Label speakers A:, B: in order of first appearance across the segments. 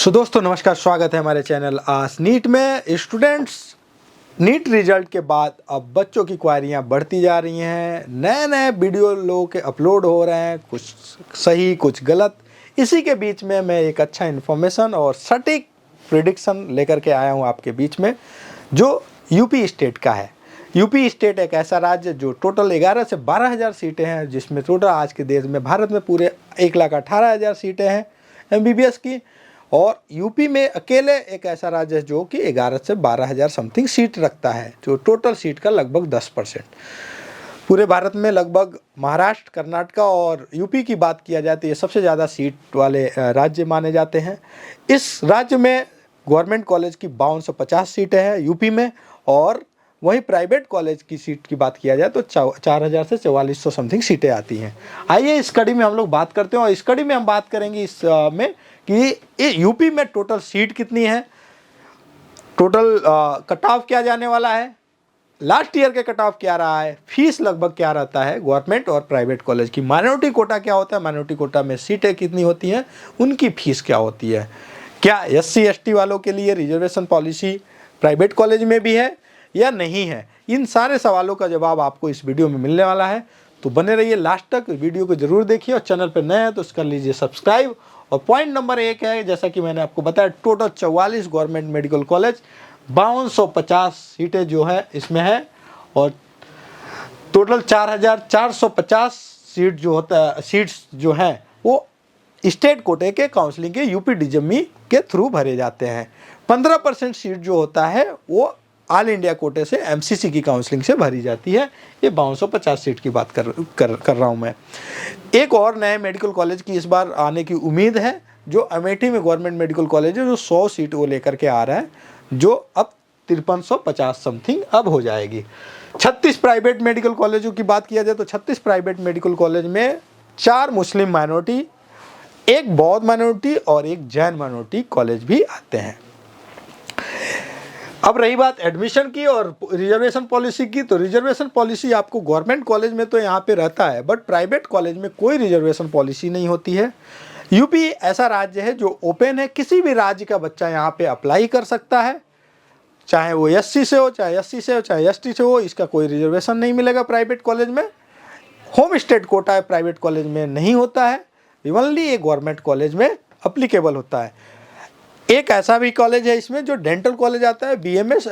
A: सो दोस्तों नमस्कार, स्वागत है हमारे चैनल आस नीट में। स्टूडेंट्स, नीट रिजल्ट के बाद अब बच्चों की क्वारियाँ बढ़ती जा रही हैं। नए नए वीडियो लोगों के अपलोड हो रहे हैं, कुछ सही कुछ गलत। इसी के बीच में मैं एक अच्छा इन्फॉर्मेशन और सटीक प्रिडिक्शन लेकर के आया हूँ आपके बीच में, जो यूपी स्टेट का है। यूपी स्टेट एक ऐसा राज्य जो टोटल 11 से 12,000 सीटें हैं, जिसमें टोटल आज के देश में भारत में पूरे 1,18,000 सीटें हैं MBBS की। और यूपी में अकेले एक ऐसा राज्य है जो कि 11 से 12,000 समथिंग सीट रखता है, जो टोटल सीट का लगभग 10%। पूरे भारत में लगभग महाराष्ट्र, कर्नाटक और यूपी की बात किया जाए तो ये सबसे ज़्यादा सीट वाले राज्य माने जाते हैं। इस राज्य में गवर्नमेंट कॉलेज की 5250 सीटें हैं यूपी में, और वहीं प्राइवेट कॉलेज की सीट की बात किया जाए तो 4,000 से 4,400 समथिंग सीटें आती हैं। आइए इस कड़ी में हम लोग बात करते हैं, और इस कड़ी में हम बात करेंगे इस में कि यूपी में टोटल सीट कितनी है, टोटल कट ऑफ क्या जाने वाला है, लास्ट ईयर के कट ऑफ क्या रहा है, फीस लगभग क्या रहता है गवर्नमेंट और प्राइवेट कॉलेज की, माइनॉरिटी कोटा क्या होता है, माइनॉरिटी कोटा में सीटें कितनी होती हैं, उनकी फीस क्या होती है, क्या SC ST वालों के लिए रिजर्वेशन पॉलिसी प्राइवेट कॉलेज में भी है या नहीं है। इन सारे सवालों का जवाब आपको इस वीडियो में मिलने वाला है, तो बने रहिए लास्ट तक। वीडियो को जरूर देखिए, और चैनल पर नए हैं तो कर लीजिए सब्सक्राइब। और पॉइंट नंबर 1 है, जैसा कि मैंने आपको बताया, टोटल 44 गवर्नमेंट मेडिकल कॉलेज, 5250 सीटें जो है इसमें है, और टोटल 4,450 सीट जो होता है, सीट्स जो हैं वो स्टेट कोटे के काउंसलिंग के UPDGME के थ्रू भरे जाते हैं। 15% सीट जो होता है वो ऑल इंडिया कोटे से MCC की काउंसलिंग से भरी जाती है। ये 5250 सीट की बात कर रहा हूँ मैं। एक और नए मेडिकल कॉलेज की इस बार आने की उम्मीद है, जो अमेठी में गवर्नमेंट मेडिकल कॉलेज है, जो 100 सीट वो लेकर के आ रहा है, जो अब 5350 समथिंग अब हो जाएगी। 36 प्राइवेट मेडिकल कॉलेजों की बात किया जाए तो 36 प्राइवेट मेडिकल कॉलेज में 4 मुस्लिम माइनॉरिटी, एक बौद्ध माइनॉरिटी और एक जैन माइनॉरिटी कॉलेज भी आते हैं। अब रही बात एडमिशन की और रिजर्वेशन पॉलिसी की, तो रिजर्वेशन पॉलिसी आपको गवर्नमेंट कॉलेज में तो यहाँ पे रहता है, बट प्राइवेट कॉलेज में कोई रिजर्वेशन पॉलिसी नहीं होती है। यूपी ऐसा राज्य है जो ओपन है, किसी भी राज्य का बच्चा यहाँ पे अप्लाई कर सकता है, चाहे वो SC से हो, चाहे SC से हो, चाहे ST से हो। इसका कोई रिजर्वेशन नहीं मिलेगा प्राइवेट कॉलेज में। होम स्टेट कोटा है प्राइवेट कॉलेज में नहीं होता है, ओनली ये गवर्नमेंट कॉलेज में अप्लीकेबल होता है। एक ऐसा भी कॉलेज है इसमें जो डेंटल कॉलेज आता है। BMS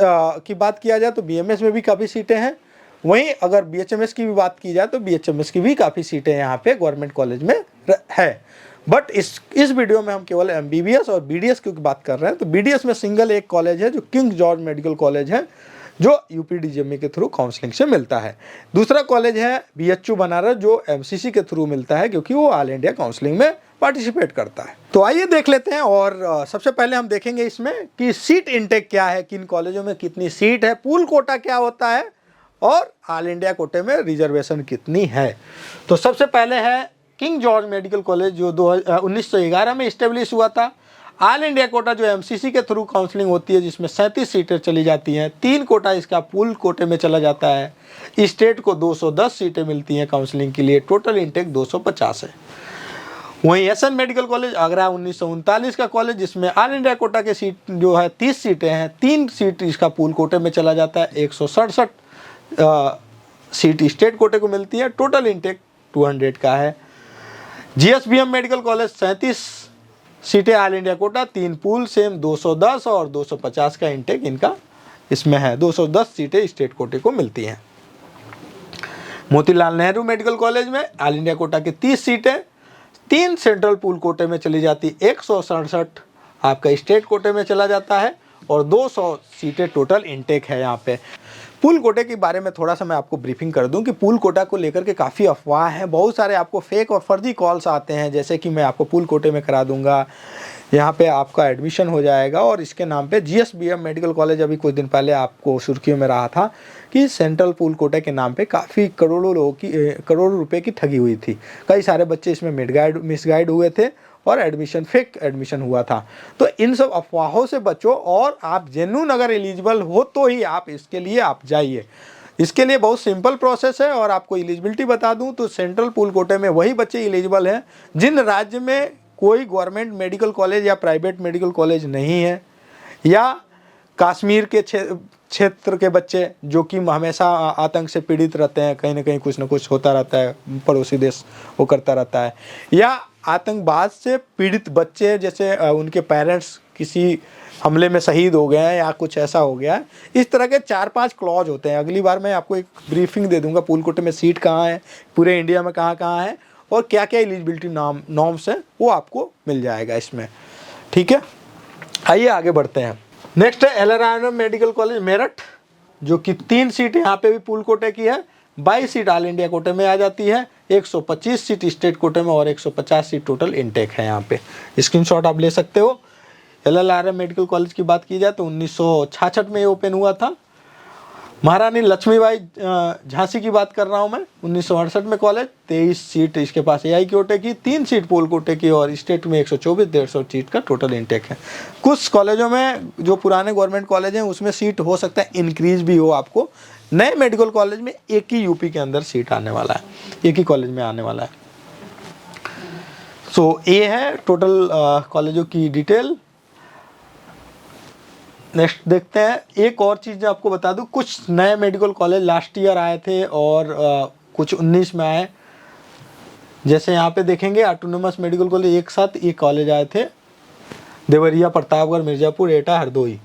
A: की बात किया जाए तो BMS में भी काफ़ी सीटें हैं। वहीं अगर BHMS की भी बात की जाए तो BHMS की भी काफ़ी सीटें यहाँ पे गवर्नमेंट कॉलेज में है। बट इस वीडियो में हम केवल MBBS और BDS की बात कर रहे हैं। तो BDS में सिंगल एक कॉलेज है जो किंग जॉर्ज मेडिकल कॉलेज है, जो UPDGME के थ्रू काउंसलिंग से मिलता है। दूसरा कॉलेज है BHU बनारस, जो MCC के थ्रू मिलता है, क्योंकि वो ऑल इंडिया काउंसलिंग में पार्टिसिपेट करता है। तो आइए देख लेते हैं, और सबसे पहले हम देखेंगे इसमें कि सीट इनटेक क्या है, किन कॉलेजों में कितनी सीट है, पूल कोटा क्या होता है, और ऑल इंडिया कोटे में रिजर्वेशन कितनी है। तो सबसे पहले है किंग जॉर्ज मेडिकल कॉलेज, जो 1911 में इस्टेब्लिश हुआ था। ऑल इंडिया कोटा जो MCC के थ्रू काउंसलिंग होती है, जिसमें 37 सीटें चली जाती हैं। 3 कोटा इसका पूल कोटे में चला जाता है। स्टेट को 210 सीटें मिलती हैं काउंसलिंग के लिए, टोटल इंटेक 250 है। वहीं SN मेडिकल कॉलेज आगरा 1939 का कॉलेज, जिसमें ऑल इंडिया कोटा के सीट जो है 30 सीटें हैं, 3 सीट इसका पूल कोटे में चला जाता है। 167 सीट स्टेट कोटे को मिलती है, टोटल इंटेक 200 का है। GSBM मेडिकल कॉलेज 37 सीटें all India quota, 3 pool same 210 और 250 का इंटेक इनका इसमें है। 210 सीटें स्टेट कोटे को मिलती हैं। मोतीलाल नेहरू मेडिकल कॉलेज में ऑल इंडिया कोटा के 30 सीटें, 3 सेंट्रल पूल कोटे में चली जाती, 167 आपका स्टेट कोटे में चला जाता है, और 200 सीटें टोटल इंटेक है यहाँ पे। पूल कोटे के बारे में थोड़ा सा मैं आपको ब्रीफिंग कर दूं कि पूल कोटा को लेकर के काफ़ी अफवाह हैं। बहुत सारे आपको फेक और फर्जी कॉल्स आते हैं, जैसे कि मैं आपको पूल कोटे में करा दूंगा, यहाँ पे आपका एडमिशन हो जाएगा, और इसके नाम पे GSBM मेडिकल कॉलेज अभी कुछ दिन पहले आपको सुर्खियों में रहा था कि सेंट्रल पूल कोटे के नाम पे काफ़ी करोड़ों रुपए की ठगी हुई थी। कई सारे बच्चे इसमें मिसगाइड हुए थे, और फेक एडमिशन हुआ था। तो इन सब अफवाहों से बचो, और आप जेन्युइन अगर एलिजिबल हो तो ही आप इसके लिए आप जाइए। इसके लिए बहुत सिंपल प्रोसेस है, और आपको एलिजिबिलिटी बता दूं तो सेंट्रल पूल कोटे में वही बच्चे एलिजिबल हैं जिन राज्य में कोई गवर्नमेंट मेडिकल कॉलेज या प्राइवेट मेडिकल कॉलेज नहीं है, या कश्मीर के क्षेत्र के बच्चे जो कि हमेशा आतंक से पीड़ित रहते हैं, कहीं ना कहीं कुछ ना कुछ होता रहता है, पड़ोसी देश वो करता रहता है, या आतंकवाद से पीड़ित बच्चे जैसे उनके पेरेंट्स किसी हमले में शहीद हो गए हैं या कुछ ऐसा हो गया है, इस तरह के 4-5 क्लॉज होते हैं। अगली बार मैं आपको एक ब्रीफिंग दे दूंगा पुलकोटे में सीट कहाँ है, पूरे इंडिया में कहाँ कहाँ है और क्या क्या एलिजिबिलिटी नॉर्म्स है, वो आपको मिल जाएगा इसमें। ठीक है, आइए आगे बढ़ते हैं। नेक्स्ट है एल मेडिकल कॉलेज मेरठ, जो कि 3 सीट यहाँ पे भी पूल कोटे की है, 22 सीट ऑल इंडिया कोटे में आ जाती है, 125 सीट स्टेट कोटे में और 150 सीट टोटल इनटेक है। यहाँ पे स्क्रीनशॉट आप ले सकते हो। LLRM मेडिकल कॉलेज की बात की जाए तो 1966 में ये ओपन हुआ था। महारानी लक्ष्मीबाई झांसी की बात कर रहा हूँ मैं, 1968 में कॉलेज, 23 सीट इसके पास AI कोटे की, 3 सीट पोल कोटे की और स्टेट में 124-150 सीट का टोटल इनटेक है। कुछ कॉलेजों में जो पुराने गवर्नमेंट कॉलेज हैं उसमें सीट हो सकता है इंक्रीज भी हो आपको। नए मेडिकल कॉलेज में एक ही यूपी के अंदर सीट आने वाला है, एक ही कॉलेज में आने वाला है। सो ये है टोटल कॉलेजों की डिटेल। नेक्स्ट देखते हैं, एक और चीज़ आपको बता दूं, कुछ नए मेडिकल कॉलेज लास्ट ईयर आए थे और कुछ 19 में आए। जैसे यहाँ पे देखेंगे ऑटोनोमस मेडिकल कॉलेज एक साथ ये कॉलेज आए थे, देवरिया, प्रतापगढ़, मिर्ज़ापुर, एटा, हरदोई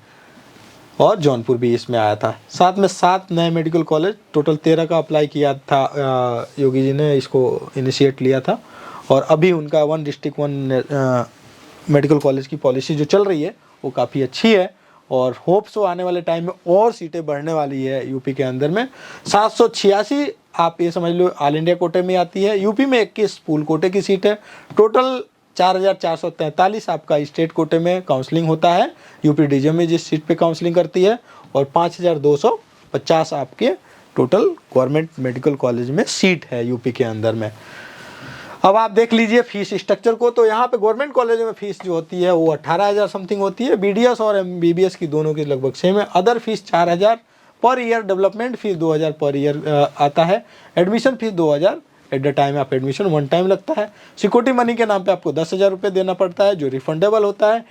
A: और जौनपुर भी इसमें आया था। साथ में 7 नए मेडिकल कॉलेज, टोटल 13 का अप्लाई किया था, योगी जी ने इसको इनिशिएट लिया था और अभी उनका 1 डिस्ट्रिक्ट 1 मेडिकल कॉलेज की पॉलिसी जो चल रही है वो काफ़ी अच्छी है और होप सो आने वाले टाइम में और सीटें बढ़ने वाली है यूपी के अंदर में। 786 आप ये समझ लो ऑल इंडिया कोटे में आती है, यूपी में 21 पूल कोटे की सीट है, टोटल 4443 आपका स्टेट कोटे में काउंसलिंग होता है, यूपी डीजीएम में जिस सीट पे काउंसलिंग करती है, और 5250 आपके टोटल गवर्नमेंट मेडिकल कॉलेज में सीट है यूपी के अंदर में। अब आप देख लीजिए फीस स्ट्रक्चर को, तो यहाँ पे गवर्नमेंट कॉलेज में फीस जो होती है वो 18,000 समथिंग होती है, BDS और MBBS की दोनों की लगभग सेम है। Other fees 4,000 per year, development fees 2,000 per year आता है, admission fees 2,000 at the time of admission 1 time लगता है। सिक्योरिटी मनी के नाम पे आपको 10,000 रुपये देना पड़ता है जो रिफंडेबल होता है।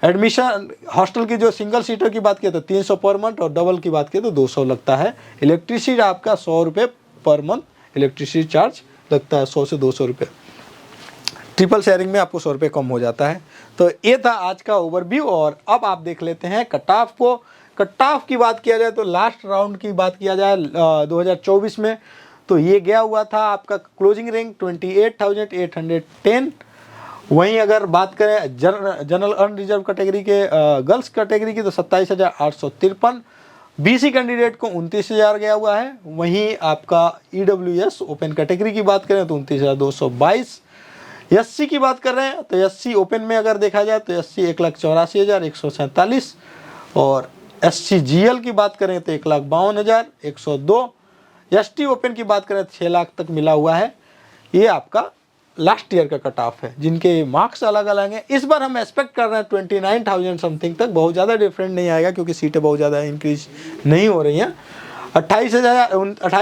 A: एडमिशन हॉस्टल की जो सिंगल सीटर की बात किया तो 300 पर मंथ और डबल की बात किया तो 200 लगता है। इलेक्ट्रिसिटी आपका 100 रुपये पर मंथ इलेक्ट्रिसिटी चार्ज लगता है, 100 से 200 रुपये। ट्रिपल शेयरिंग में आपको 100 रुपये कम हो जाता है। तो ये था आज का ओवरव्यू और अब आप देख लेते हैं कट ऑफ को। कट ऑफ की बात किया जाए तो लास्ट राउंड की बात किया जाए 2024 में तो ये गया हुआ था आपका क्लोजिंग रैंक 28,810। वहीं अगर बात करें जनरल अनरिजर्व कैटेगरी के गर्ल्स कैटेगरी की तो 27,853। BC कैंडिडेट को 29,000 गया हुआ है। वहीं आपका EWS ओपन कैटेगरी की बात करें तो 29,222। SC की बात कर रहे हैं तो SC ओपन में अगर देखा जाए तो SC 1,84,147 और SC GL की बात करें तो 1,52,102। ST ओपन की बात करें तो 6 लाख तक मिला हुआ है। ये आपका लास्ट ईयर का कट ऑफ है जिनके मार्क्स अलग अलग हैं। इस बार हम एक्सपेक्ट कर रहे हैं 29,000 समथिंग तक, बहुत ज़्यादा डिफरेंट नहीं आएगा क्योंकि सीटें बहुत ज़्यादा इंक्रीज नहीं हो रही हैं। 28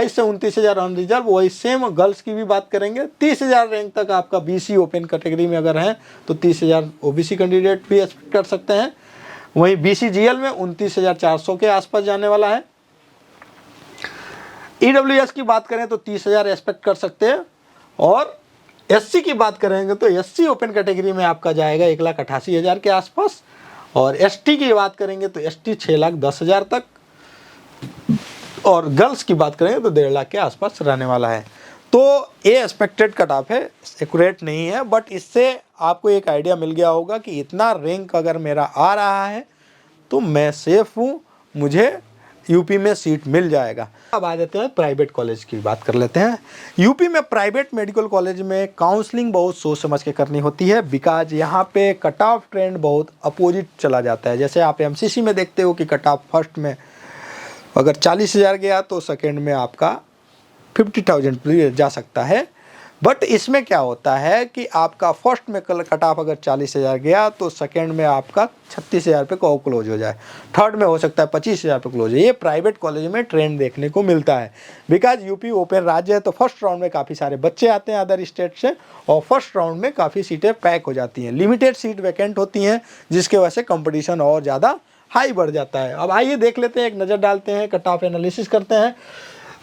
A: से 29,000 अनरिजर्व, वही सेम गर्ल्स की भी बात करेंगे। 30,000 रैंक तक आपका BC ओपन कैटेगरी में अगर है तो 30,000 OBC कैंडिडेट भी एक्सपेक्ट कर सकते हैं। वहीं BC GL में 29,400 के आसपास जाने वाला है। EWS की बात करें तो 30,000 एक्सपेक्ट कर सकते हैं और SC की बात करेंगे तो SC ओपन कैटेगरी में आपका जाएगा 1,88,000 के आसपास और ST की बात करेंगे तो ST 6,10,000 तक और गर्ल्स की बात करेंगे तो 1.5 लाख के आसपास रहने वाला है। तो ये एक्सपेक्टेड कट ऑफ है, एक्यूरेट नहीं है, बट इससे आपको एक आइडिया मिल गया होगा कि इतना रैंक अगर मेरा आ रहा है तो मैं सेफ हूँ, मुझे यूपी में सीट मिल जाएगा। अब आ जाते हैं प्राइवेट कॉलेज की बात कर लेते हैं। यूपी में प्राइवेट मेडिकल कॉलेज में काउंसलिंग बहुत सोच समझ के करनी होती है बिकॉज यहाँ पे कट ऑफ ट्रेंड बहुत अपोजिट चला जाता है। जैसे आप MCC में देखते हो कि कट ऑफ फर्स्ट में अगर 40,000 गया तो सेकेंड में आपका 50,000 जा सकता है। बट इसमें क्या होता है कि आपका फर्स्ट में कट ऑफ अगर 40,000 गया तो सेकंड में आपका 36,000 पे क्लोज हो जाए, थर्ड में हो सकता है 25,000 पे क्लोज हो। ये प्राइवेट कॉलेज में ट्रेंड देखने को मिलता है। बिकॉज यूपी ओपन राज्य है तो फर्स्ट राउंड में काफ़ी सारे बच्चे आते हैं अदर स्टेट से, और फर्स्ट राउंड में काफ़ी सीटें पैक हो जाती हैं, लिमिटेड सीट वैकेंट होती हैं, जिसके वजह से कंपटीशन और ज़्यादा हाई बढ़ जाता है। अब आइए देख लेते हैं, एक नज़र डालते हैं, कट ऑफ एनालिसिस करते हैं।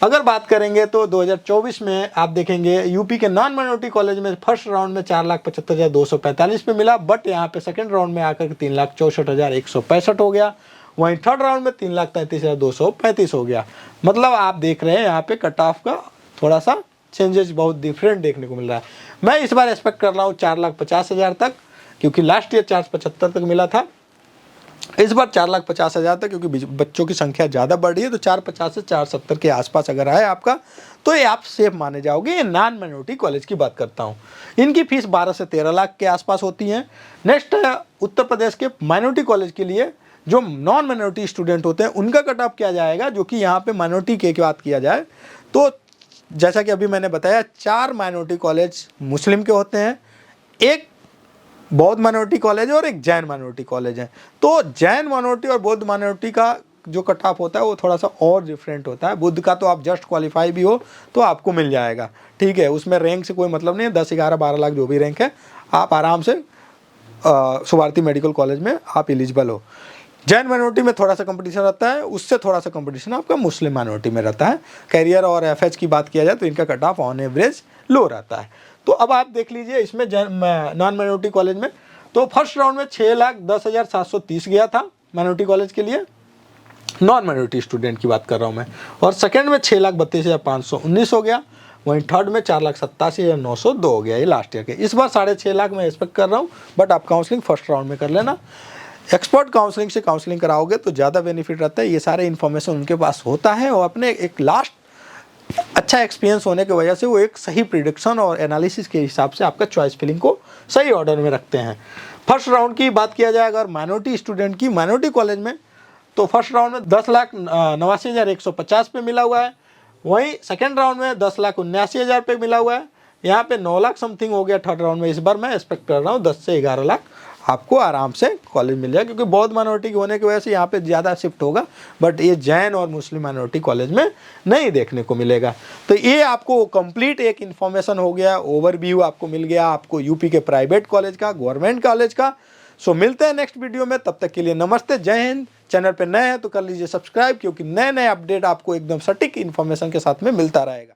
A: अगर बात करेंगे तो 2024 में आप देखेंगे यूपी के नॉन माइनॉरिटी कॉलेज में फर्स्ट राउंड में 4,75,245 पे मिला, बट यहाँ पे सेकंड राउंड में आकर 3,64,165 हो गया। वहीं थर्ड राउंड में 3,33,235 हो गया। मतलब आप देख रहे हैं यहाँ पे कट ऑफ का थोड़ा सा चेंजेस बहुत डिफरेंट देखने को मिल रहा है। मैं इस बार एक्सपेक्ट कर रहा हूँ 4,50,000 तक, क्योंकि लास्ट ईयर 4,75 तक मिला था। इस बार 4,50,000 तक, क्योंकि बच्चों की संख्या ज़्यादा बढ़ रही है, तो 4,50 से 4,70 के आसपास अगर आए आपका तो ये आप सेफ माने जाओगे। ये नॉन माइनॉरिटी कॉलेज की बात करता हूँ, इनकी फीस 12 से 13 लाख के आसपास होती है। नेक्स्ट उत्तर प्रदेश के माइनॉरिटी कॉलेज के लिए जो नॉन माइनॉरिटी स्टूडेंट होते हैं उनका कट ऑफ किया जाएगा, जो कि यहाँ पे माइनॉरिटी की बात किया जाए तो जैसा कि अभी मैंने बताया 4 माइनॉरिटी कॉलेज मुस्लिम के होते हैं, एक बौद्ध माइनॉरिटी कॉलेज है और एक जैन माइनॉरिटी कॉलेज है। तो जैन माइनॉरिटी और बौद्ध माइनॉरिटी का जो कट ऑफ होता है वो थोड़ा सा और डिफरेंट होता है। बुद्ध का तो आप जस्ट क्वालिफाई भी हो तो आपको मिल जाएगा, ठीक है, उसमें रैंक से कोई मतलब नहीं है, 10, 11, 12 लाख जो भी रैंक है आप आराम से सुभारती मेडिकल कॉलेज में आप एलिजिबल हो। जैन माइनॉरिटी में थोड़ा सा कंपटीशन रहता है, उससे थोड़ा सा कंपटीशन आपका मुस्लिम माइनॉरिटी में रहता है। कैरियर और एफएच की बात किया जाए तो इनका कट ऑफ ऑन एवरेज लो रहता है। तो अब आप देख लीजिए इसमें नॉन माइनॉरिटी कॉलेज में तो फर्स्ट राउंड में 6,10,730 गया था माइनॉरिटी कॉलेज के लिए, नॉन माइनॉरिटी स्टूडेंट की बात कर रहा हूँ मैं, और सेकंड में 6,32,519 हो गया। वहीं थर्ड में 4,87,902 हो गया, ये लास्ट ईयर के। इस बार 6.5 लाख मैं एक्सपेक्ट कर रहा हूँ, बट आप काउंसलिंग फर्स्ट राउंड में कर लेना। एक्सपर्ट काउंसलिंग से काउंसलिंग कराओगे तो ज़्यादा बेनिफिट रहता है, ये सारे इन्फॉर्मेशन उनके पास होता है और अपने एक लास्ट अच्छा एक्सपीरियंस होने की वजह से वो एक सही प्रिडिक्शन और एनालिसिस के हिसाब से आपका चॉइस फिलिंग को सही ऑर्डर में रखते हैं। फर्स्ट राउंड की बात किया जाए अगर माइनॉरिटी स्टूडेंट की माइनॉरिटी कॉलेज में, तो फर्स्ट राउंड में 10,89,150 पे मिला हुआ है। वहीं सेकेंड राउंड में 10,79,000 पे मिला हुआ है। यहाँ पे 9 लाख समथिंग हो गया थर्ड राउंड में। इस बार मैं एक्सपेक्ट कर रहा हूँ 10 से 11 लाख आपको आराम से कॉलेज मिल जाए, क्योंकि बौद्ध माइनॉरिटी होने की वजह से यहाँ पे ज़्यादा शिफ्ट होगा, बट ये जैन और मुस्लिम माइनॉरिटी कॉलेज में नहीं देखने को मिलेगा। तो ये आपको कंप्लीट एक इन्फॉर्मेशन हो गया, ओवरव्यू आपको मिल गया आपको यूपी के प्राइवेट कॉलेज का, गवर्नमेंट कॉलेज का। सो मिलते हैं नेक्स्ट वीडियो में, तब तक के लिए नमस्ते, जय हिंद। चैनल पर नए हैं तो कर लीजिए सब्सक्राइब, क्योंकि नए नए अपडेट आपको एकदम सटीक इन्फॉर्मेशन के साथ में मिलता रहेगा।